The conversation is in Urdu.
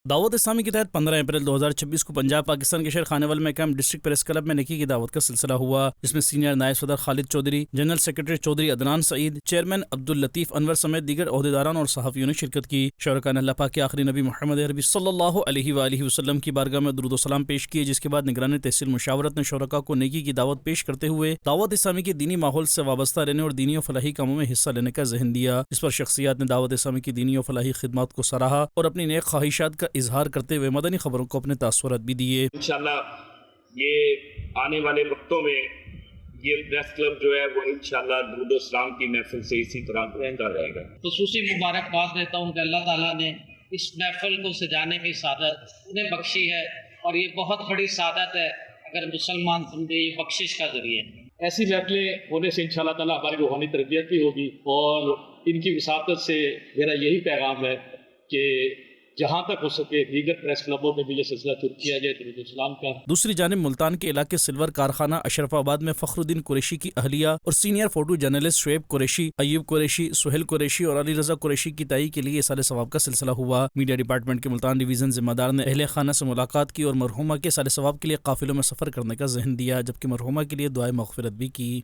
دعوت اسلامی کے تحت 15 اپریل 2026 کو پنجاب پاکستان کے شہر خانیوال میں کیمپ ڈسٹرکٹ پریس کلب میں نیکی کی دعوت کا سلسلہ ہوا، جس میں سینئر نائب صدر خالد چودھری، جنرل سیکرٹری چودھری عدنان سعید، چیئرمین عبداللطیف انور سمیت دیگر عہدیداران اور صحافیوں نے شرکت کی۔ شرکاء نے اللہ پاک کے آخری نبی محمد عربی صلی اللہ علیہ وآلہ وسلم کی بارگاہ میں درود و سلام پیش کیے، جس کے بعد نگران تحصیل مشاورت نے شرکاء کو نیکی کی دعوت پیش کرتے ہوئے دعوت اسلامی کے دینی ماحول سے وابستہ رہنے اور دینی و فلاحی کاموں میں حصہ لینے کا ذہن دیا، جس پر شخصیات نے دعوت اسلامی کی دینی و فلاحی خدمات کو سراہا اور اپنی نیک خواہشات کا اظہار کرتے ہوئے مدنی خبروں کو اپنے تاثرات بھی دیے۔ انشاءاللہ یہ آنے والے وقتوں میں یہ پریس کلب جو ہے وہ انشاءاللہ درود و اسلام کی محفل سے اسی طرح رہتا رہے گا۔ خصوصی مبارکباد دیتا ہوں کہ اللہ تعالیٰ نے اس محفل کو سجانے کی سعادت انہیں بخشی ہے، اور یہ بہت بڑی سعادت ہے اگر مسلمان سمجھے یہ بخشش کا ذریعہ ہے۔ ایسی محفلیں ہونے سے انشاءاللہ تعالیٰ ہماری روحانی تربیت بھی ہوگی، اور ان کی وساطت سے میرا یہی پیغام ہے کہ جہاں تک ہو سکے دیگر پریس کلبوں میں بھی یہ سلسلہ شروع کیا جائے درود اسلام کا۔ دوسری جانب ملتان کے علاقے سلور کارخانہ اشرف آباد میں فخر الدین قریشی کی اہلیہ اور senior photo journalist Shoaib Qureshi, Ayub Qureshi, Sohail Qureshi اور علی رضا قریشی کی تائی کے لیے اصال ثواب کا سلسلہ ہوا۔ میڈیا ڈپارٹمنٹ کے ملتان ڈویژن ذمہ دار نے اہل خانہ سے ملاقات کی اور مرحومہ کے اصال ثواب کے لیے قافلوں میں سفر کرنے کا ذہن دیا، جبکہ مرحومہ کے لیے دعائے مغفرت بھی کی۔